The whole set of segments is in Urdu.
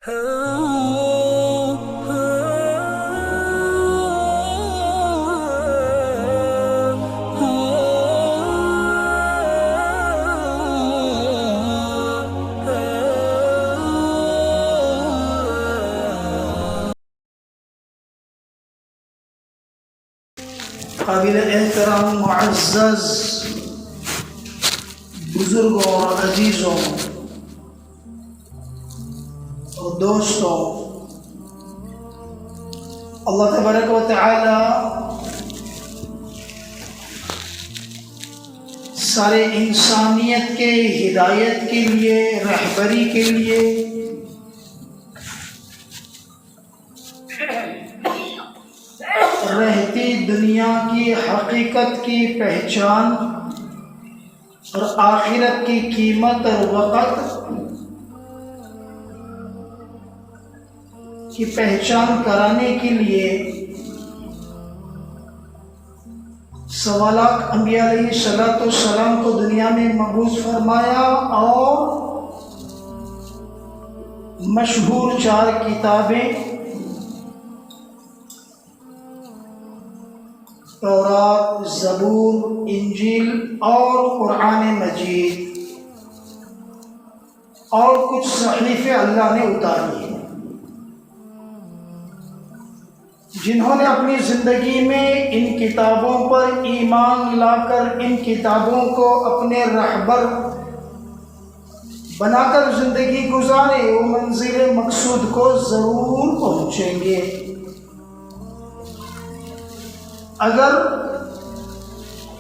قابل احترام معزز بزرگوں اور عزیزوں اور دوستوں، اللہ تبارک و تعالی سارے انسانیت کے ہدایت کے لیے، رہبری کے لیے رہتی دنیا کی حقیقت کی پہچان اور آخرت کی قیمت اور وقت کی پہچان کرانے کے لیے سوا لاکھ انبیاء علیہ الصلوۃ والسلام کو دنیا میں مبعوث فرمایا اور مشہور 4 کتابیں تورات، زبور، انجیل اور قرآن مجید اور کچھ صحیفے اللہ نے اتاری ہیں، جنہوں نے اپنی زندگی میں ان کتابوں پر ایمان لا کر ان کتابوں کو اپنے رہبر بنا کر زندگی گزارے، وہ منزل مقصود کو ضرور پہنچیں گے۔ اگر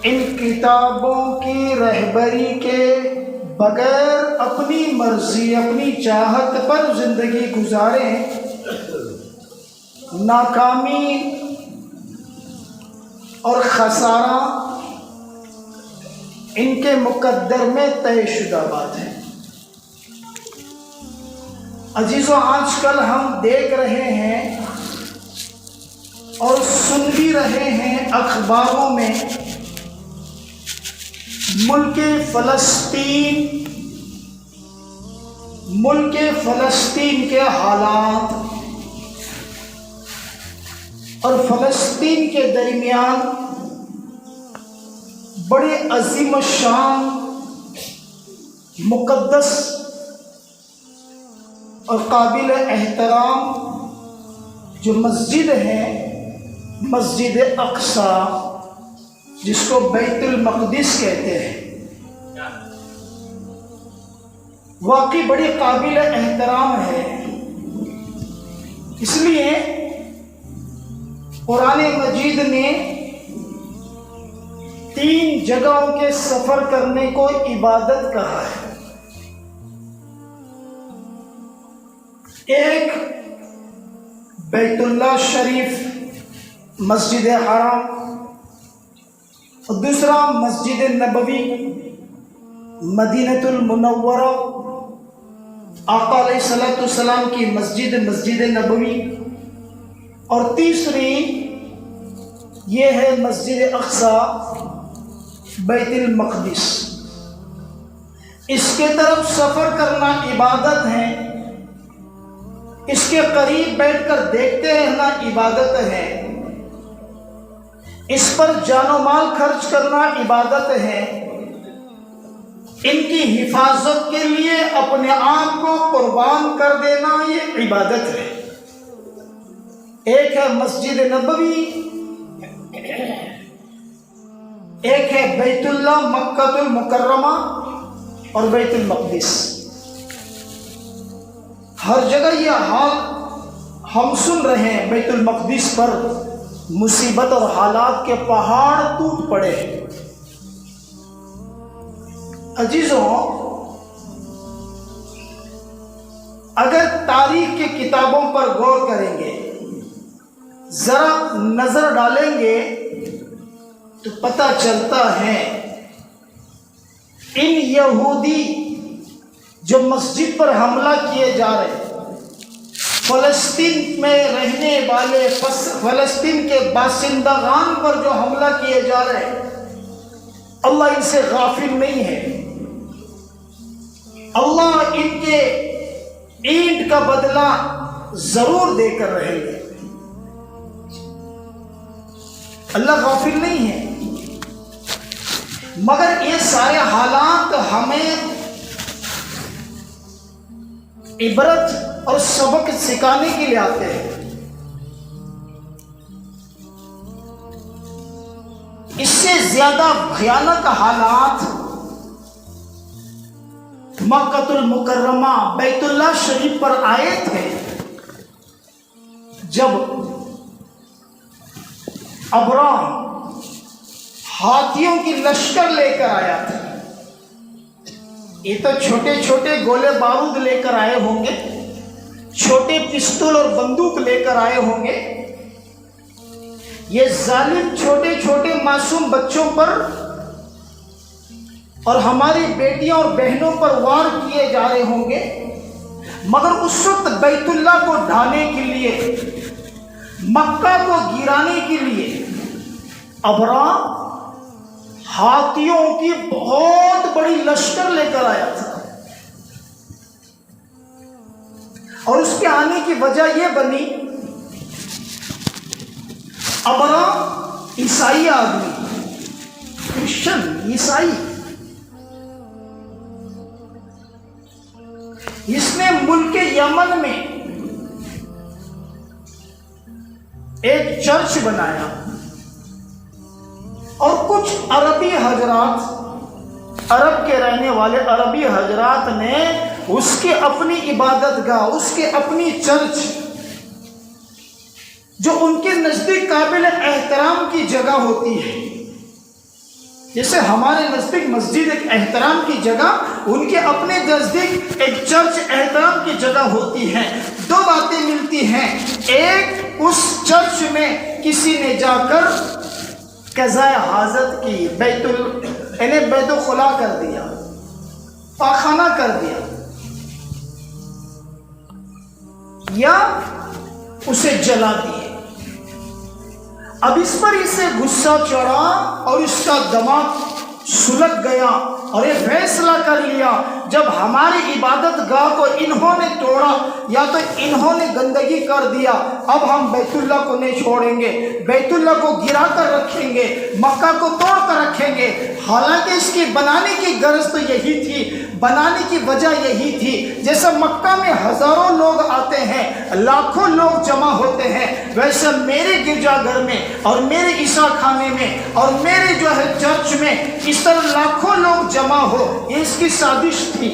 ان کتابوں کی رہبری کے بغیر اپنی مرضی، اپنی چاہت پر زندگی گزاریں، ناکامی اور خسارہ ان کے مقدر میں طے شدہ بات ہے۔ عزیزوں، آج کل ہم دیکھ رہے ہیں اور سن بھی رہے ہیں اخباروں میں ملک فلسطین کے حالات اور فلسطین کے درمیان بڑے عظیم الشان، مقدس اور قابل احترام جو مسجد ہے، مسجد اقصی، جس کو بیت المقدس کہتے ہیں، واقعی بڑی قابل احترام ہے۔ اس لیے قرآن مجید نے 3 جگہوں کے سفر کرنے کو عبادت کہا ہے۔ ایک بیت اللہ شریف، مسجد حرام، اور دوسرا مسجد نبوی، مدینہ المنورہ، آقا علیہ الصلوۃ والسلام کی مسجد، مسجد نبوی، اور تیسری یہ ہے مسجد اقصی، بیت المقدس۔ اس کے طرف سفر کرنا عبادت ہے، اس کے قریب بیٹھ کر دیکھتے رہنا عبادت ہے، اس پر جان و مال خرچ کرنا عبادت ہے، ان کی حفاظت کے لیے اپنے آپ کو قربان کر دینا یہ عبادت ہے۔ ایک ہے مسجد نبوی، ایک ہے بیت اللہ مکہ المکرمہ اور بیت المقدس۔ ہر جگہ یہ حال ہم سن رہے ہیں، بیت المقدس پر مصیبت اور حالات کے پہاڑ ٹوٹ پڑے ہیں۔ عزیزوں، اگر تاریخ کی کتابوں پر غور کریں گے، ذرا نظر ڈالیں گے تو پتہ چلتا ہے ان یہودی جو مسجد پر حملہ کیے جا رہے ہیں، فلسطین میں رہنے والے فلسطین کے باشندگان پر جو حملہ کیے جا رہے ہیں، اللہ ان سے غافل نہیں ہے۔ اللہ ان کے اینٹ کا بدلہ ضرور دے کر رہیں گے۔ اللہ غافل نہیں ہے، مگر یہ سارے حالات ہمیں عبرت اور سبق سکھانے کے لیے آتے ہیں۔ اس سے زیادہ بھیانک حالات مکہ المکرمہ بیت اللہ شریف پر آئے تھے، جب ابراہ ہاتھیوں کی لشکر لے کر آیا تھا۔ یہ تو چھوٹے چھوٹے گولے بارود لے کر آئے ہوں گے، چھوٹے پستول اور بندوق لے کر آئے ہوں گے۔ یہ ظالم چھوٹے چھوٹے معصوم بچوں پر اور ہماری بیٹیاں اور بہنوں پر وار کیے جا رہے ہوں گے، مگر اس وقت بیت اللہ کو ڈھانے کے لیے، مکہ کو گرانے کے لیے ابراہ ہاتھیوں کی بہت بڑی لشکر لے کر آیا تھا۔ اور اس کے آنے کی وجہ یہ بنی، ابراہ عیسائی آدمی، کرسچن عیسائی، اس نے ملک یمن میں ایک چرچ بنایا، اور کچھ عربی حضرات، عرب کے رہنے والے عربی حضرات نے اس کے اپنی عبادت گاہ، اس کے اپنی چرچ، جو ان کے نزدیک قابل احترام کی جگہ ہوتی ہے، جیسے ہمارے نزدیک مسجد ایک احترام کی جگہ، ان کے اپنے نزدیک ایک چرچ احترام کی جگہ ہوتی ہے۔ دو باتیں ملتی ہیں، ایک اس چرچ میں کسی نے جا کر قضائے حاجت کی، بیت الخلا کر دیا، پاخانہ کر دیا، یا اسے جلا دیے۔ اب اس پر اسے غصہ چڑھا اور اس کا دماغ سلگ گیا، اور یہ فیصلہ کر لیا، جب ہماری عبادت گاہ کو انہوں نے توڑا یا تو انہوں نے گندگی کر دیا، اب ہم بیت اللہ کو نہیں چھوڑیں گے، بیت اللہ کو گرا کر رکھیں گے، مکہ کو توڑ کر رکھیں گے۔ حالانکہ اس کی بنانے کی غرض تو یہی تھی، بنانے کی وجہ یہی تھی۔ جیسے مکہ میں ہزاروں لوگ آتے ہیں، لاکھوں لوگ جمع ہوتے ہیں، ویسے میرے گرجا گھر میں اور میرے عیسیٰ خانے میں اور میرے جو ہے چرچ میں اس طرح لاکھوں لوگ جمع ہو، یہ اس کی سازش تھی۔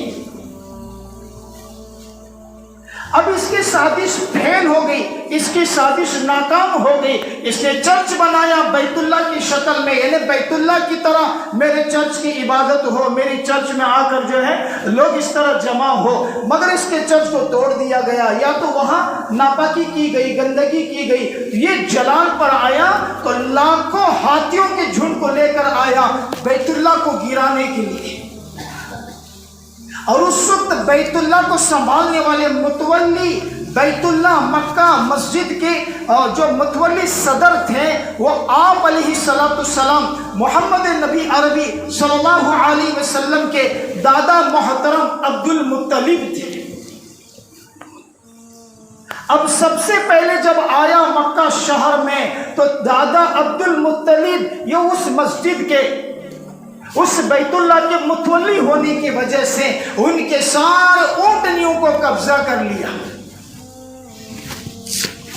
اب اس کی سازش فیل ہو گئی، اس کی سازش ناکام ہو گئی۔ اس نے چرچ بنایا بیت اللہ کی شکل میں، یعنی بیت اللہ کی طرح میرے چرچ کی عبادت ہو، میری چرچ میں آ کر جو ہے لوگ اس طرح جمع ہو، مگر اس کے چرچ کو توڑ دیا گیا، یا تو وہاں ناپاکی کی گئی، گندگی کی گئی۔ یہ جلال پر آیا تو لاکھوں ہاتھیوں کے جھنڈ کو لے کر آیا بیت اللہ کو گرانے کے لیے، اور اس وقت بیت اللہ کو سنبھالنے والے متولی، بیت اللہ مکہ مسجد کے جو متولی صدر تھے، وہ آپ علیہ السلام محمد نبی عربی صلی اللہ علیہ وسلم کے دادا محترم عبد المطلب تھے۔ اب سب سے پہلے جب آیا مکہ شہر میں تو دادا عبد المطلب یہ اس مسجد کے، اس بیت اللہ کے متولی ہونے کی وجہ سے ان کے سارے اونٹنیوں کو قبضہ کر لیا۔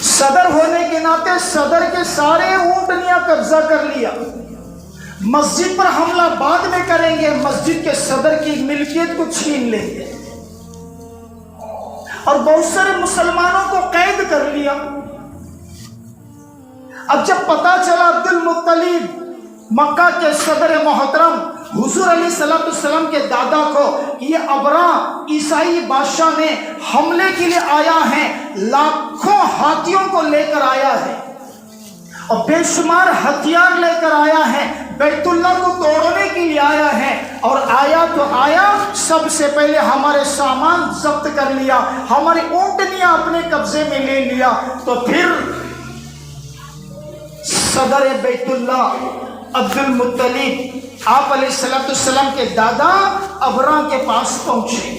صدر ہونے کے ناطے صدر کے سارے اونٹنیاں قبضہ کر لیا۔ مسجد پر حملہ بعد میں کریں گے، مسجد کے صدر کی ملکیت کو چھین لیں گے، اور بہت سارے مسلمانوں کو قید کر لیا۔ اب جب پتا چلا عبد المطلب مکہ کے صدر محترم حضور علیہ السلام کے دادا کو کہ یہ ابراہ عیسائی بادشاہ نے حملے کے لیے آیا ہے، لاکھوں ہاتھیوں کو لے کر آیا ہے اور بے شمار ہتھیار لے کر آیا ہے، بیت اللہ کو توڑنے کے لیے آیا ہے، اور آیا تو آیا سب سے پہلے ہمارے سامان ضبط کر لیا، ہماری اونٹنیاں اپنے قبضے میں لے لیا۔ تو پھر صدر بیت اللہ عبد المطلب آپ علیہ السلام کے دادا ابراہ کے پاس پہنچے،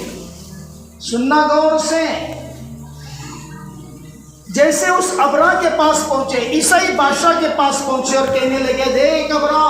سننا غور سے. جیسے اس ابرا کے پاس پہنچے، عیسائی بادشاہ کے پاس پہنچے اور کہنے لگے دیکھ ابرا،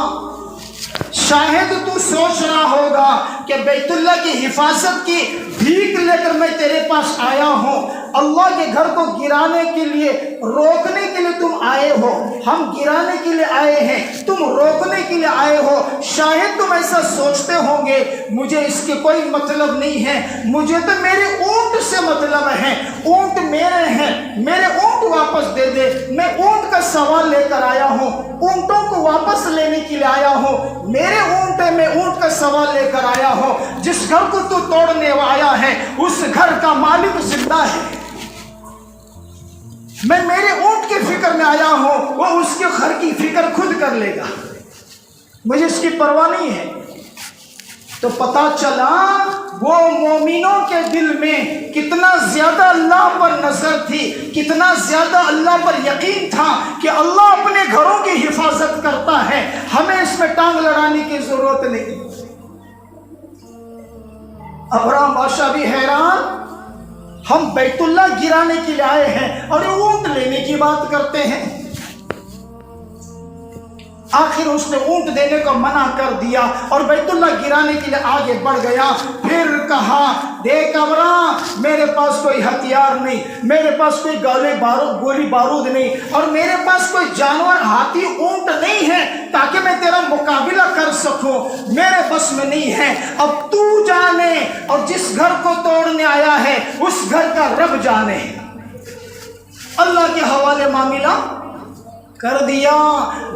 شاید تو سوچ رہا ہوگا کہ بیت اللہ کی حفاظت کی بھیک لے کر میں تیرے پاس آیا ہوں، اللہ کے گھر کو گرانے کے لیے، روکنے کے لیے تم آئے ہو. ہم گرانے کے لیے آئے ہیں، تم روکنے کے لیے آئے ہو. شاید تم ایسا سوچتے ہوں گے، مجھے اس کے کوئی مطلب نہیں ہے، مجھے تو میرے اونٹ سے مطلب ہے، اونٹ میرے ہیں، میرے اونٹ واپس دے دے. میں اونٹ کا سوال لے کر آیا ہوں، اونٹوں کو واپس لینے کے لیے آیا ہوں. میرے اونٹ ہے، میں اونٹ کا سوال لے کر آیا ہوں. جس گھر کو تو توڑنے آیا ہے اس گھر کا مالک زندہ ہے. میں میرے اونٹ کی فکر میں آیا ہوں، وہ اس کے گھر کی فکر خود کر لے گا، مجھے اس کی پرواہ نہیں ہے. تو پتا چلا وہ مومنوں کے دل میں کتنا زیادہ اللہ پر نظر تھی، کتنا زیادہ اللہ پر یقین تھا کہ اللہ اپنے گھروں کی حفاظت کرتا ہے، ہمیں اس میں ٹانگ لڑانے کی ضرورت نہیں. ابراہیم بادشاہ بھی حیران، ہم بیت اللہ گرانے کے لیے آئے ہیں اور اونٹ لینے کی بات کرتے ہیں. آخر اس نے اونٹ دینے کو منع کر دیا اور بیت اللہ گرانے کے لیے آگے بڑھ گیا. پھر کہا دیکھ ابراہیم، میرے پاس کوئی ہتھیار نہیں، میرے پاس کوئی گولی بارود نہیں، اور میرے پاس کوئی جانور ہاتھی اونٹ نہیں ہے تاکہ میں تیرا مقابلہ کر سکوں، میرے بس میں نہیں ہے. اب تو جانے، اور جس گھر کو توڑنے آیا ہے اس گھر کا رب جانے. اللہ کے حوالے معاملہ کر دیا.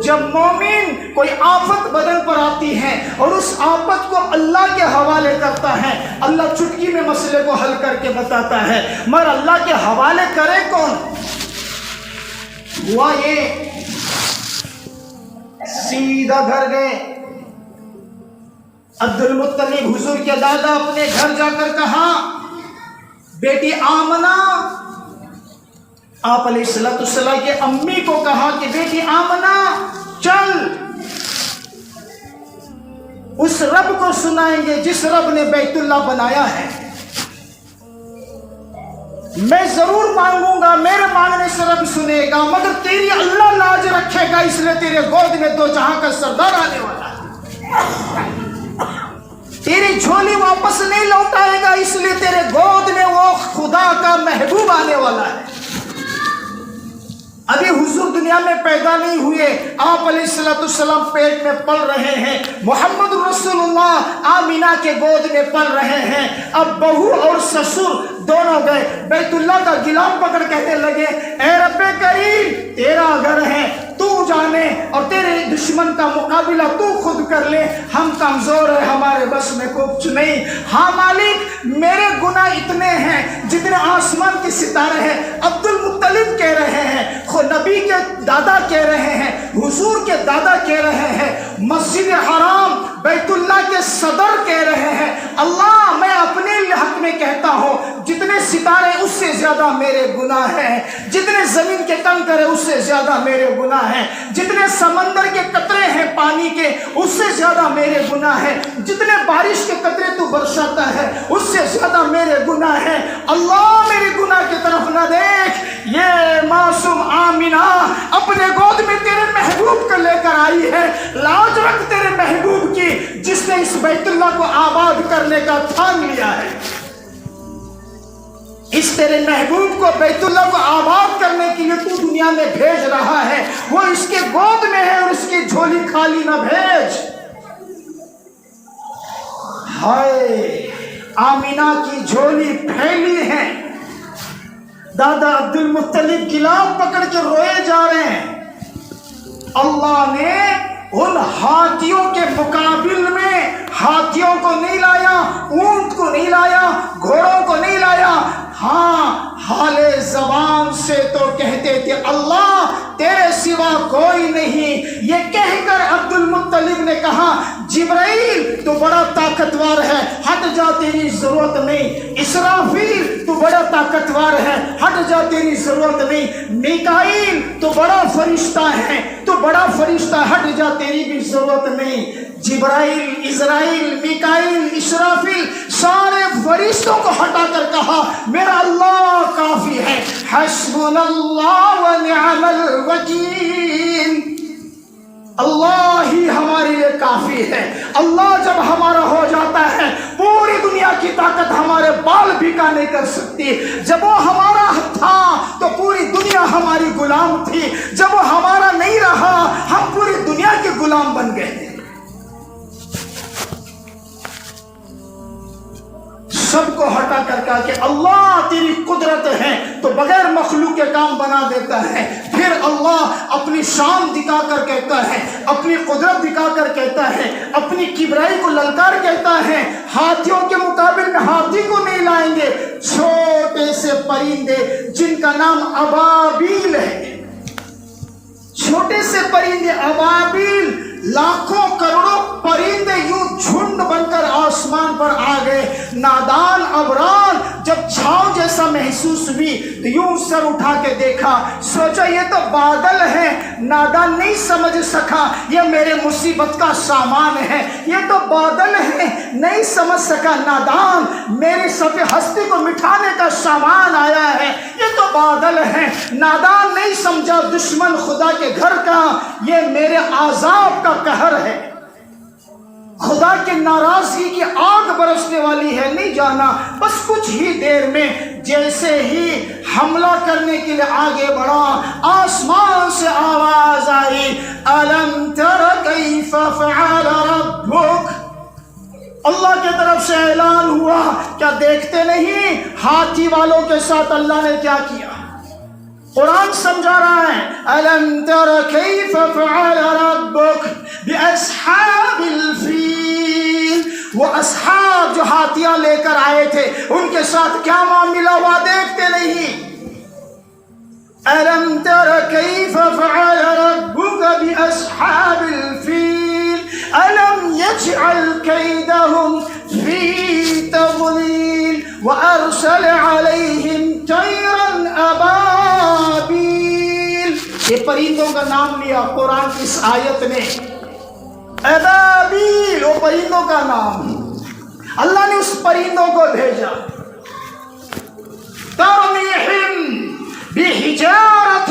جب مومن کوئی آفت بدن پر آتی ہے اور اس آفت کو اللہ کے حوالے کرتا ہے، اللہ چٹکی میں مسئلے کو حل کر کے بتاتا ہے، مگر اللہ کے حوالے کرے کون؟ ہوا یہ سیدھا گھر گئے. عبد المطلب حضور کے دادا اپنے گھر جا کر کہا بیٹی آمنہ، آپ علیہ السلام کے امی کو کہا کہ بیٹی آمنہ چل، اس رب کو سنائیں گے جس رب نے بیت اللہ بنایا ہے. میں ضرور مانگوں گا، میرے مانگنے سے رب سنے گا، مگر تیری اللہ لاج رکھے گا، اس لیے تیرے گود میں دو جہاں کا سردار آنے والا ہے. تیری جھولی واپس نہیں لوٹائے گا، اس لیے تیرے گود میں وہ خدا کا محبوب آنے والا ہے. ابھی حضور دنیا میں پیدا نہیں ہوئے، آپ علیہ السلام پیٹ میں پل رہے ہیں، محمد رسول اللہ آمینہ کے گود میں پل رہے ہیں. اب بہو اور سسر دونوں گئے، بیت اللہ کا غلام پکڑ کہنے لگے اے رب کریم، تیرا گھر ہے، تو جانے، اور تیرے دشمن کا مقابلہ تو خود کر لے، ہم کمزور ہیں، ہمارے بس میں کچھ نہیں. ہاں مالک، میرے گناہ اتنے ہیں جتنے آسمان کے ستارے ہیں. عبد المطلب کہہ رہے ہیں، نبی کے دادا کہہ رہے ہیں، حضور کے دادا کہہ رہے ہیں، مسجد حرام بیت اللہ کے صدر کہہ رہے ہیں اللہ میں اپنے حق میں کہتا ہوں جتنے ستارے اس سے زیادہ میرے گناہ ہیں، جتنے زمین کے کنکر ہیں اس سے زیادہ میرے گناہ ہیں، جتنے سمندر کے قطرے ہیں پانی کے اس سے زیادہ میرے گناہ ہیں، جتنے بارش کے قطرے تو برساتا ہے اس سے زیادہ میرے گناہ ہیں. اللہ میرے گناہ کی طرف نہ دیکھ. یہ معصوم آمینہ اپنے گود میں تیرے محبوب کو لے کر آئی ہے، لاج رکھ تیرے محبوب کی جس نے اس بیت اللہ کو آباد کرنے کا ٹھان لیا ہے. اس تیرے محبوب کو بیت اللہ کو آباد کرنے کے لیے تو دنیا میں بھیج رہا ہے، وہ اس کے گود میں ہے اور اس کی جھولی خالی نہ بھیج. ہائے آمینہ کی جھولی پھیلی ہے. دادا عبد المطلب غلام پکڑ کے روئے جا رہے ہیں. اللہ نے ان ہاتھیوں کے مقابل میں ہاتھیوں کو نہیں لایا، اونٹ کو نہیں لایا، گھوڑوں کو نہیں لایا. ہاں حال زبان سے تو کہتے تھے اللہ تیرے سوا کوئی نہیں. یہ کہہ کر عبد المطلب نے کہا جبرائیل تو بڑا طاقتور ہے، ہٹ جا تیری ضرورت نہیں. اسرافیل تو بڑا طاقتور ہے، ہٹ جا تیری ضرورت نہیں. میکائیل تو بڑا فرشتہ ہے، تو بڑا فرشتہ، ہٹ جا تیری بھی ضرورت نہیں. جبرائیل، اسرائیل، میکائیل، اسرافیل سارے فرشتوں کو ہٹا کر کہا میرا اللہ کافی ہے، حسبنا اللہ ونعم الوکیل، اللہ ہی ہمارے لیے کافی ہے۔ اللہ جب ہمارا ہو جاتا ہے پوری دنیا کی طاقت ہمارے بال بھیکا نہیں کر سکتی۔ جب وہ ہمارا تھا تو پوری دنیا ہماری غلام تھی، جب وہ ہمارا نہیں رہا ہم پوری دنیا کے غلام بن گئے تھے۔ سب کو ہٹا کر کہا کہ اللہ تیری قدرت ہے تو بغیر مخلوق کے کام بنا دیتا ہے۔ پھر اللہ اپنی شان دکھا کر کہتا ہے، اپنی قدرت دکھا کر کہتا ہے، اپنی کبریائی کو للکار کہتا ہے ہاتھیوں کے مقابل میں ہاتھی کو نہیں لائیں گے، چھوٹے سے پرندے جن کا نام ابابیل ہے، چھوٹے سے پرندے ابابیل، لاکھوں کروڑوں پرندے یوں جھنڈ بن کر آسمان پر آ گئے۔ نادان ابرار جب چھاؤں جیسا محسوس ہوئی تو یوں سر اٹھا کے دیکھا، سوچا یہ تو بادل ہے۔ نادان نہیں سمجھ سکا یہ میرے مصیبت کا سامان ہے، یہ تو بادل ہے۔ نہیں سمجھ سکا نادان میری سب ہستی کو مٹھانے کا سامان آیا ہے، یہ تو بادل ہے۔ نادان نہیں سمجھا دشمن خدا کے گھر کا یہ میرے عذاب کا قہر ہے، خدا کی ناراضگی کی آگ برسنے والی ہے۔ نہیں جانا بس کچھ ہی دیر میں جیسے ہی حملہ کرنے کے لیے آگے بڑھا، آسمان سے آواز آئی، أَلَمْ تَرَ كَيْفَ فَعَلَ رَبُّكَ، اللہ کی طرف سے اعلان ہوا کیا دیکھتے نہیں ہاتھی والوں کے ساتھ اللہ نے کیا کیا؟ قرآن سمجھا رہا ہے أَلَمْ تَرَ كَيْفَ فَعَلَ رَبُّكَ بِأَصْحَابِ الْفِيلِ، وہ اصحاب جو ہاتھیاں لے کر آئے تھے ان کے ساتھ کیا معاملہ ہوا دیکھتے نہیں؟ أَلَمْ تَرَ كَيْفَ فَعَلَ رَبُّكَ بِأَصْحَابِ الْفِيلِ أَلَمْ يَجْعَلْ كَيْدَهُمْ فِي تَضْلِيلٍ وَأَرْسَلَ عَلَيْهِمْ طَيْرًا أَبَابِيلَ، یہ پرندوں کا نام لیا قرآن کی اس آیت نے، ابابیل وہ پرندوں کا نام، اللہ نے اس پرندوں کو بھیجا، ترمیہم بحجارۃ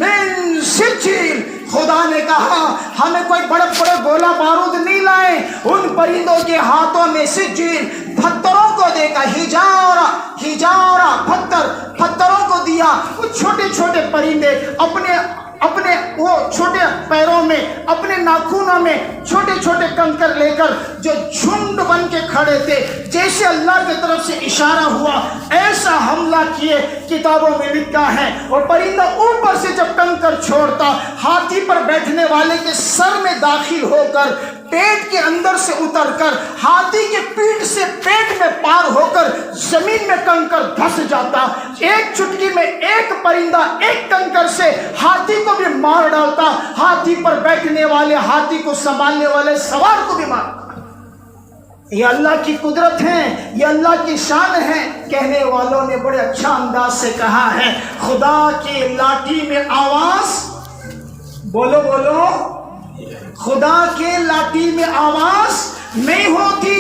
من سجیل، خدا نے کہا ہمیں کوئی بڑے بڑے گولہ بارود نہیں لائے، ان پرندوں کے ہاتھوں میں سجیل پتھروں کو دیکھا، ہجارہ پتھروں کو دیا۔ وہ چھوٹے چھوٹے پرندے اپنے وہ چھوٹے پیروں میں اپنے ناخنوں میں چھوٹے چھوٹے کنکر لے کر جو جھنڈ بن کے کھڑے تھے، جیسے اللہ کی طرف سے اشارہ ہوا ایسا حملہ کیے۔ کتابوں میں لکھا ہے وہ پرندہ اوپر سے جب کنکر چھوڑتا ہاتھی پر بیٹھنے والے کے سر میں داخل ہو کر پیٹ کے اندر سے اتر کر ہاتھی کے پیٹ سے پیٹ میں پار ہو کر زمین میں کنکر دھس جاتا۔ ایک چٹکی میں ایک پرندہ ایک کنکر سے ہاتھی کو بھی مار ڈالتا، ہاتھی پر بیٹھنے والے ہاتھی کو سنبھالنے والے سوار کو بھی مارتا۔ یہ اللہ کی قدرت ہے، یہ اللہ کی شان ہے۔ کہنے والوں نے بڑے اچھا انداز سے کہا ہے خدا کی لاٹھی میں آواز، بولو بولو، خدا کے لاٹھی میں آواز نہیں ہوتی،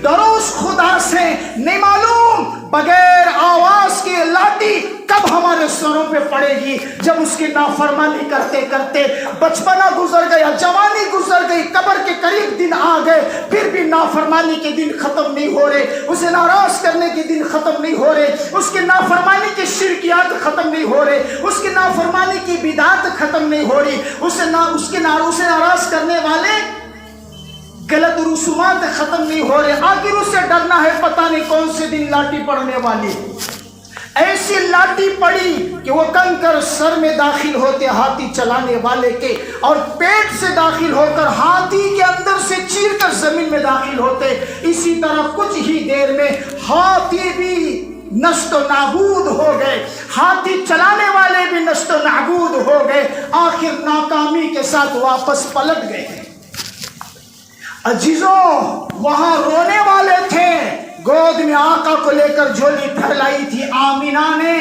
ڈرو اس خدا سے۔ نہیں معلوم بغیر آواز کے لاٹھی کب ہمارے سروں پہ پڑے گی، جب اس کی نافرمانی کرتے کرتے بچپنا گزر گیا، جوانی گزر گئی، قبر کے قریب دن آ گئے، پھر بھی نافرمانی کے دن ختم نہیں ہو رہے، اسے ناراض کرنے کے دن ختم نہیں ہو رہے، اس کی نافرمانی کی شرکیات ختم نہیں ہو رہے، اس کی نافرمانی کی بدعات ختم نہیں ہو رہی، اسے ناراض کرنے والے غلط رسومات ختم نہیں ہو رہے۔ آخر اس سے ڈرنا ہے پتہ نہیں کون سے دن لاٹھی پڑنے والی۔ ایسی لاٹھی پڑی کہ وہ کنکر سر میں داخل ہوتے ہاتھی چلانے والے کے، اور پیٹ سے داخل ہو کر ہاتھی کے اندر سے چیر کر زمین میں داخل ہوتے۔ اسی طرح کچھ ہی دیر میں ہاتھی بھی نشت و نابود ہو گئے، ہاتھی چلانے والے بھی نشت و نابود ہو گئے، آخر ناکامی کے ساتھ واپس پلٹ گئے۔ عزیزوں وہاں رونے والے تھے، گود میں آقا کو لے کر جھولی پھیلائی تھی آمینہ نے،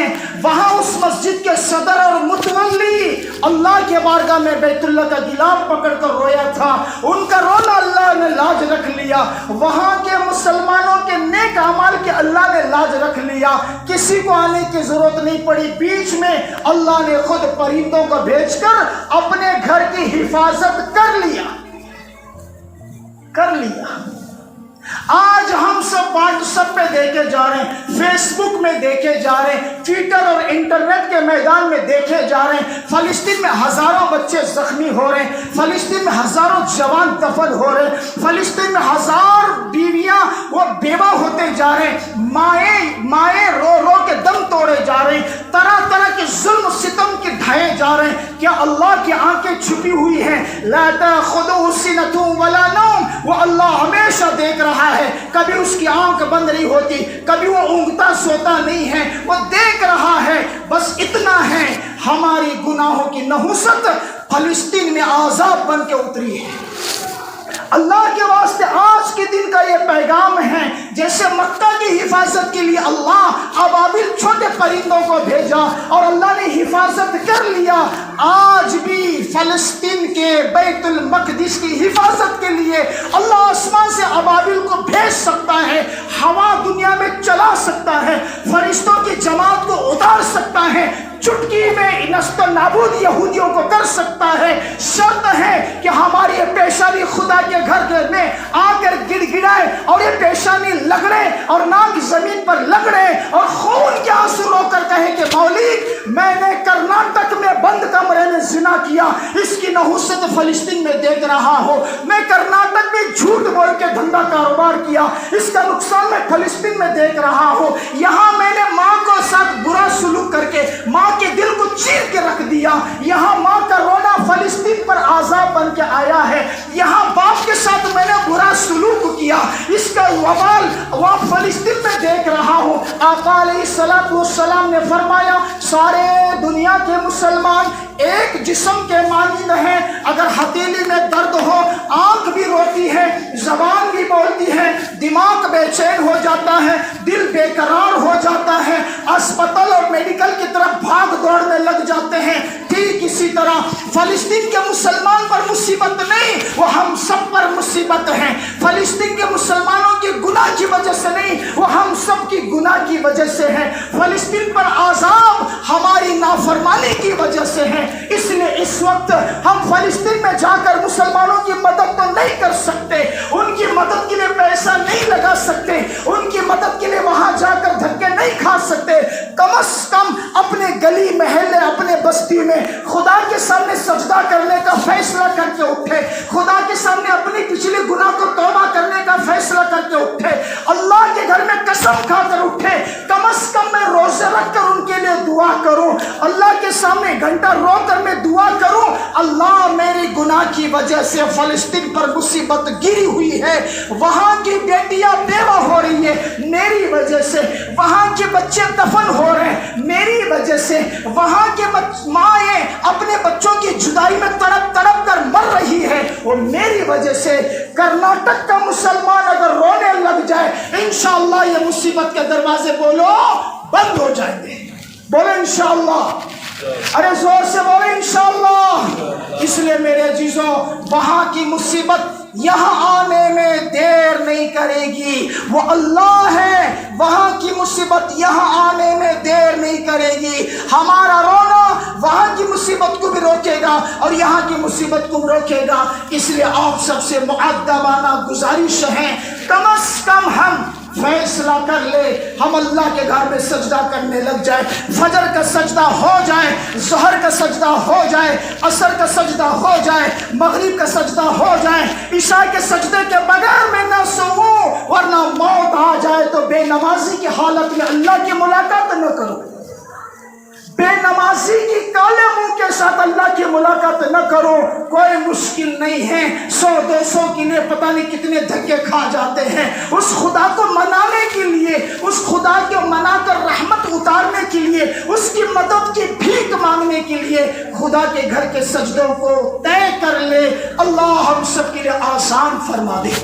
وہاں اس مسجد کے صدر اور متولی اللہ کے بارگاہ میں بیت اللہ کا گلاف پکڑ کر رویا تھا، ان کا رونا اللہ نے لاج رکھ لیا، وہاں کے مسلمانوں کے نیک اعمال کے اللہ نے لاج رکھ لیا، کسی کو آنے کی ضرورت نہیں پڑی، بیچ میں اللہ نے خود پرندوں کو بھیج کر اپنے گھر کی حفاظت کر لیا۔ آج ہم سب واٹس ایپ پہ دیکھے جا رہے ہیں، فیس بک میں دیکھے جا رہے ہیں، ٹویٹر اور انٹرنیٹ کے میدان میں دیکھے جا رہے ہیں، فلسطین میں ہزاروں بچے زخمی ہو رہے ہیں، فلسطین میں ہزاروں جوان دفن ہو رہے ہیں، فلسطین میں ہزار بیویاں وہ بیوہ ہوتے جا رہے ہیں، مائیں رو رو کے دم توڑے جا رہے ہیں، طرح طرح کے ظلم ستم کے ڈھائے جا رہے ہیں۔ کیا اللہ کی آنکھیں چھپی ہوئی ہیں؟ لا تأخذہ سنۃ ولا نوم، وہ اللہ ہمیشہ دیکھ رہا ہے، کبھی اس کی آنکھ بند نہیں ہوتی، کبھی وہ اونگتا سوتا نہیں ہے، وہ دیکھ رہا ہے۔ بس اتنا ہے، ہماری گناہوں کی نحوست فلسطین میں عذاب بن کے اتری ہے۔ اللہ کے واسطے آج کے دن کا یہ پیغام ہے، جیسے مکہ کی حفاظت کے لیے اللہ ابابیل چھوٹے پرندوں کو بھیجا اور اللہ نے حفاظت کر لیا، آج بھی فلسطین کے بیت المقدس کی حفاظت کے لیے اللہ آسمان سے ابابیل کو بھیج سکتا ہے، ہوا دنیا میں چلا سکتا ہے، فرشتوں کی جماعت کو اتار سکتا ہے، چٹکی میں نست و نابود یہودیوں کو کر سکتا ہے۔ شرط ہے کہ ہماری یہ پیشانی خدا کے گھر میں آ کر گڑ گڑائے اور یہ پیشانی لگڑے اور ناک زمین پر لگڑے اور خون کے آنسو رو کر کہے کہ مولی میں نے کرناٹک میں بند کمرے میں زنا کیا، اس کی نحوست فلسطین میں دیکھ رہا ہوں، میں کرناٹک میں جھوٹ بول کے دھندا کاروبار کیا، اس کا نقصان میں فلسطین میں دیکھ رہا ہوں، یہاں میں نے ماں کو ساتھ برا سلوک کر کے ماں کے دل کو چیر کے رکھ دیا، یہاں ماں کا رونا فلسطین پر عذاب بن کے آیا ہے، یہاں باپ کے ساتھ میں نے برا سلوک کیا، اس کا وبال وہ فلسطین میں دیکھ رہا ہوں۔ آقا علیہ السلام نے فرمایا سارے دنیا کے مسلمان ایک جسم کے مانند ہیں، اگر ہتھیلی میں درد ہو آنکھ بھی روتی ہے، زبان بھی بولتی ہے، دماغ بے چین ہو جاتا ہے، دل بے قرار ہو جاتا ہے، اسپتال اور میڈیکل کی طرف بھاگ دوڑ میں لگ جاتے ہیں، ٹھیک اسی طرح فلسطین کے مسلمان پر مصیبت نہیں، وہ ہم سب پر مصیبت ہے۔ فلسطین کے مسلمانوں کی گناہ کی وجہ سے نہیں، وہ ہم سب کی گناہ کی وجہ سے ہے۔ فلسطین پر عذاب ہماری نافرمانی کی وجہ سے ہے، اس لیے اس وقت ہم فلسطین میں جا کر مسلمانوں کی مدد تو نہیں کر سکتے، ان کی مدد کے لیے پیسہ نہیں لگا سکتے، ان کی مدد کے لیے وہاں جا کر دھکے نہیں کھا سکتے، کم از کم اپنے گلی محلے اپنے بستی میں خدا کے سامنے سجدہ کرنے کا فیصلہ کر کے اٹھے، خدا کے سامنے اپنی پچھلی گناہ کو توبہ کرنے کا فیصلہ کر کے اٹھے، اللہ کے گھر میں قسم کھا کر اٹھے، کم از کم میں روزے رکھ کر ان کے لیے دعا کروں، اللہ کے سامنے گھنٹہ رو کر میں دعا کروں، اللہ میری گناہ کی وجہ سے فلسطین پر مصیبت گری ہوئی ہے، وہاں کی بیٹیاں بیوہ ہو رہی ہے میری وجہ سے، وہاں کے بچے دفن ہو رہے ہیں میری وجہ سے، وہاں کے مائیں اپنے بچوں کی جدائی میں تڑپ تڑپ کر مر رہی ہے وہ میری وجہ سے۔ کرناٹک کا مسلمان اگر رونے لگ جائے انشاءاللہ یہ مصیبت کے دروازے بولو بند ہو جائیں گے، بولو انشاءاللہ، ارے زور سے بولو انشاءاللہ۔ اس لیے میرے عزیزوں وہاں کی مصیبت یہاں آنے میں دیر نہیں کرے گی، وہ اللہ ہے، وہاں کی مصیبت یہاں آنے میں دیر نہیں کرے گی، ہمارا رونا وہاں کی مصیبت کو بھی روکے گا اور یہاں کی مصیبت کو بھی روکے گا۔ اس لیے آپ سب سے مؤدبانہ گزارش ہے کم از کم ہم فیصلہ کر لے، ہم اللہ کے گھر میں سجدہ کرنے لگ جائے، فجر کا سجدہ ہو جائے، ظہر کا سجدہ ہو جائے، عصر کا سجدہ ہو جائے، مغرب کا سجدہ ہو جائے، عشاء کے سجدے کے بغیر میں نہ سوؤں، ورنہ موت آ جائے تو بے نمازی کی حالت میں اللہ کی ملاقات نہ کرو، بے نمازی کی کالے منہ کے ساتھ اللہ کی ملاقات نہ کرو۔ کوئی مشکل نہیں ہے، 100-200 کے لیے پتہ نہیں کتنے دھکے کھا جاتے ہیں، اس خدا کو منانے کے لیے، اس خدا کو منا کر رحمت اتارنے کے لیے، اس کی مدد کی بھیک مانگنے کے لیے خدا کے گھر کے سجدوں کو طے کر لے، اللہ ہم سب کے لیے آسان فرما دے۔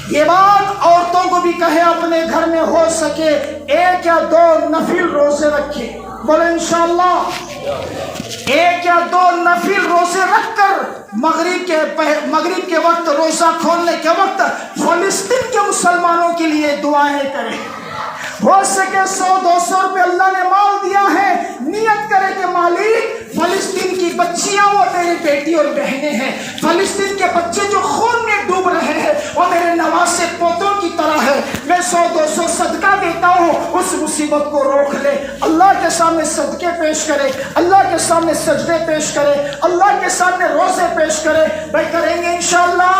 یہ بات عورتوں کو بھی کہے اپنے گھر میں ہو سکے 1 یا 2 نفل روزے رکھے، بولے انشاءاللہ۔ ایک یا دو نفل روزے رکھ کر مغرب کے وقت روزہ کھولنے کے وقت فلسطین کے مسلمانوں کے لیے دعائیں کریں. ہو سکے 100-200 روپے اللہ نے مال دیا ہے، نیت کرے کہ مالک فلسطین کی بچیاں وہ میری بیٹی اور بہنیں ہیں، فلسطین کے بچے جو خون میں ڈوب رہے ہیں وہ میرے نواسے پوتوں کی طرح ہے، میں 100-200 صدقہ دیتا ہوں، اس مصیبت کو روک لے. اللہ کے سامنے صدقے پیش کرے، اللہ کے سامنے سجدے پیش کرے، اللہ کے سامنے روزے پیش کرے. بھائی کریں گے انشاءاللہ،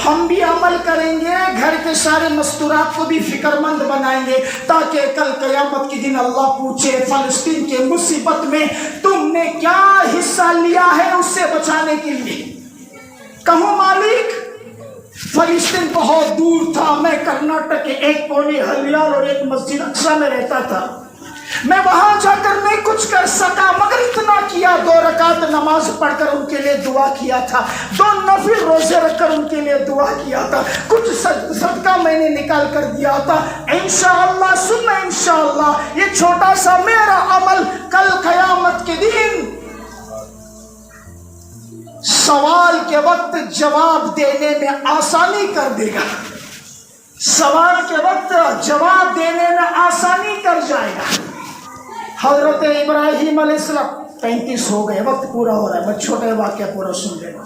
ہم بھی عمل کریں گے، گھر کے سارے مستورات کو بھی فکر مند بنائیں گے تاکہ کل قیامت کے دن اللہ پوچھے فلسطین کے مصیبت میں تم نے کیا حصہ لیا ہے اس سے بچانے کے لیے. کہوں مالک فلسطین بہت دور تھا، میں کرناٹک کے ایک پونے ہلیال اور ایک مسجد اقصی میں رہتا تھا، میں وہاں جا کر نہیں کچھ کر سکا مگر اتنا کیا، 2 رکعت نماز پڑھ کر ان کے لیے دعا کیا تھا، 2 نفل روزے رکھ کر ان کے لیے دعا کیا تھا، کچھ صدقہ میں نے نکال کر دیا تھا. انشاءاللہ سننا انشاءاللہ یہ چھوٹا سا میرا عمل کل قیامت کے دن سوال کے وقت جواب دینے میں آسانی کر دے گا، سوال کے وقت جواب دینے میں آسانی کر جائے گا. حضرت ابراہیم علیہ السلام 35 ہو گئے، وقت پورا ہو رہا ہے، بس چھوٹے واقعہ پورا سن لینا،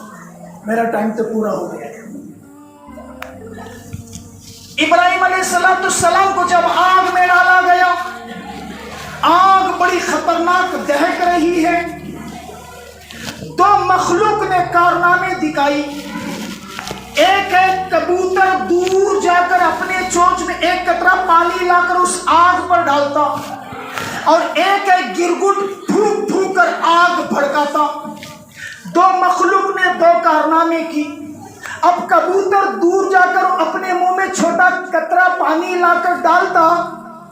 میرا ٹائم تو پورا ہو گیا. ابراہیم علیہ السلام کو جب آگ میں ڈالا گیا، آگ بڑی خطرناک دہک رہی ہے، 2 مخلوق نے کارنامے دکھائی. ایک کبوتر دور جا کر اپنے چونچ میں ایک قطرہ پانی لا کر اس آگ پر ڈالتا اور ایک گرگٹ پھونک پھونک کر آگ بھڑکاتا. 2 مخلوق نے 2 کارنامے کی. اب کبوتر دور جا کر اپنے منہ میں چھوٹا قطرہ پانی لا کر ڈالتا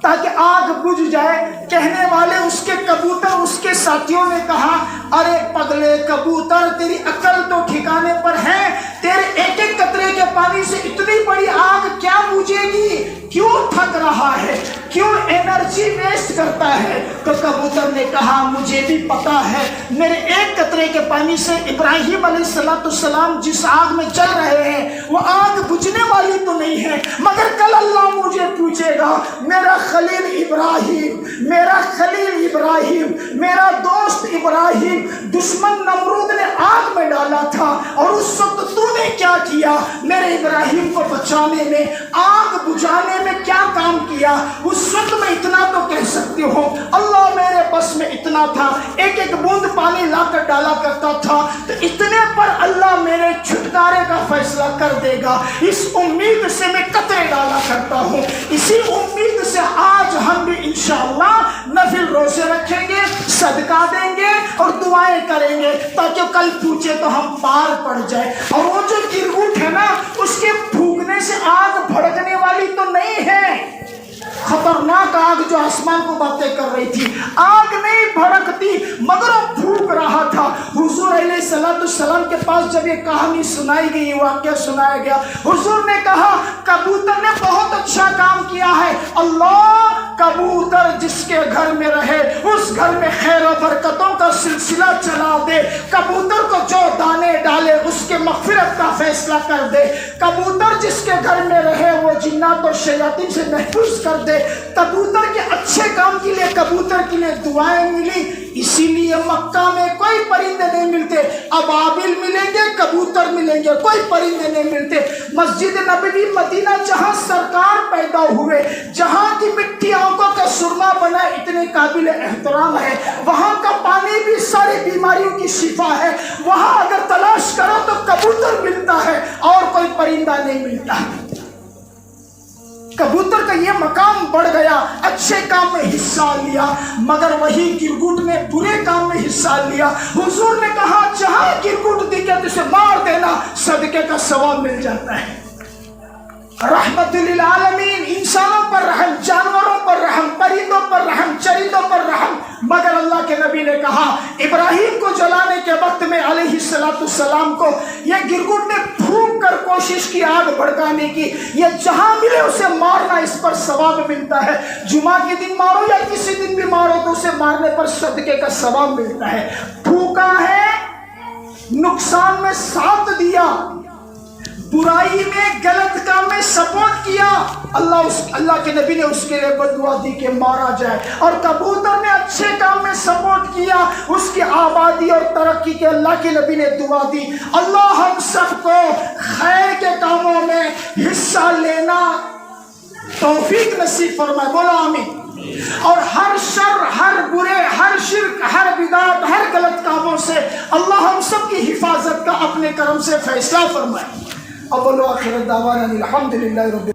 تاکہ آگ بجھ جائے. کہنے والے اس کے کبوتر اس کے ساتھیوں نے کہا ارے پگلے کبوتر تیری عقل تو ٹھکانے پر ہے، تیرے ایک ایک قطرے کے پانی سے اتنی بڑی آگ کیا بجھے گی، کیوں تھک رہا ہے، کیوں انرجی ویسٹ کرتا ہے. تو کبوتر نے کہا مجھے بھی پتا ہے میرے ایک قطرے کے پانی سے ابراہیم علیہ السلام جس آگ میں چل رہے ہیں وہ آگ بجھنے والی تو نہیں ہے، مگر کل اللہ مجھے پوچھے گا میرا خلیل ابراہیم، میرا خلیل ابراہیم، میرا دوست ابراہیم دشمن نمرود نے آگ میں ڈالا تھا اور اس وقت تو نے کیا کیا، میرے ابراہیم کو بچانے میں، آگ بجھانے میں کیا کام کیا. اس وقت میں اتنا تو کہہ سکتی ہوں اللہ میرے بس میں اتنا تھا، ایک ایک بوند پانی لا کر ڈالا کرتا تھا، تو اتنے پر اللہ میرے چھٹکارے کا فیصلہ کر دے گا. اس امید سے میں قطرے ڈالا کرتا ہوں، اسی امید سے آج ہم بھی انشاءاللہ نفل روزے رکھیں گے، صدقہ دیں گے اور دعائیں کریں گے تاکہ کل پوچھے تو ہم پار پڑ جائے. اور وہ جو گرگٹ ہے نا اس کے پھونکنے سے آگ بھڑکنے والی تو نہیں ہے، خطرناک آگ جو آسمان کو باتیں کر رہی تھی، آگ نہیں بھڑکتی مگر وہ پھونک رہا تھا. حضور علیہ السلام کے پاس جب یہ کہانی سنائی گئی، واقعہ سنایا گیا، حضور نے کہا کبوتر نے بہت اچھا کام کیا ہے، اللہ کبوتر جس کے گھر میں رہے اس گھر میں خیر و برکتوں کا سلسلہ چلا دے، کبوتر کو جو دانے ڈالے اس کے مغفرت کا فیصلہ کر دے، کبوتر جس کے گھر میں رہے وہ جنات و شیاطین سے محفوظ کر دے. کبوتر کے اچھے کام کے لیے کبوتر کے لیے دعائیں ملی، اسی لیے مکہ میں کوئی پرندے نہیں ملتے، ابابل ملیں گے، کبوتر ملیں گے، کوئی پرندے نہیں ملتے. مسجد نبوی مدینہ جہاں سرکار پیدا ہوئے، جہاں کی مٹی آنکھوں کا سرما بنا اتنے قابل احترام ہے، وہاں کا پانی بھی ساری بیماریوں کی شفا ہے، وہاں اگر تلاش کرو تو کبوتر ملتا ہے اور کوئی پرندہ نہیں ملتا. کبوتر کا یہ مقام بڑھ گیا، اچھے کام میں حصہ لیا، مگر وہی گرگٹ نے برے کام میں حصہ لیا. حضور نے کہا جہاں گرگٹ دکھے تو اسے مار دینا، صدقے کا ثواب مل جاتا ہے. رحمت للعالمین، انسانوں پر رحم، جانوروں پر رحم، پرندوں پر رحم، چرندوں پر رحم. مگر اللہ کے نبی نے کہا ابراہیم کو جلانے کے وقت میں علیہ السلام کو یہ گرگٹ نے پھونک کر کوشش کی آگ بھڑکانے کی، یہ جہاں ملے اسے مارنا، اس پر ثواب ملتا ہے۔ جمعہ کے دن مارو یا کسی دن بھی مارو تو اسے مارنے پر صدقے کا ثواب ملتا ہے۔ پھونکا ہے، نقصان میں ساتھ دیا، برائی میں غلط کام میں سپورٹ کیا، اللہ کے نبی نے اس کے لیے بددعا دی کہ مارا جائے۔ اور کبوتر نے اچھے کام میں سپورٹ کیا، اس کی آبادی اور ترقی کے اللہ کے نبی نے دعا دی۔ اللہ ہم سب کو خیر کے کاموں میں حصہ لینا توفیق نصیب فرمائے، بولو آمین۔ اور ہر شر، ہر برے، ہر شرک، ہر بدعت، ہر غلط کاموں سے اللہ ہم سب کی حفاظت کا اپنے کرم سے فیصلہ فرمائے۔ اول و آخر دعوانا الحمدللہ رب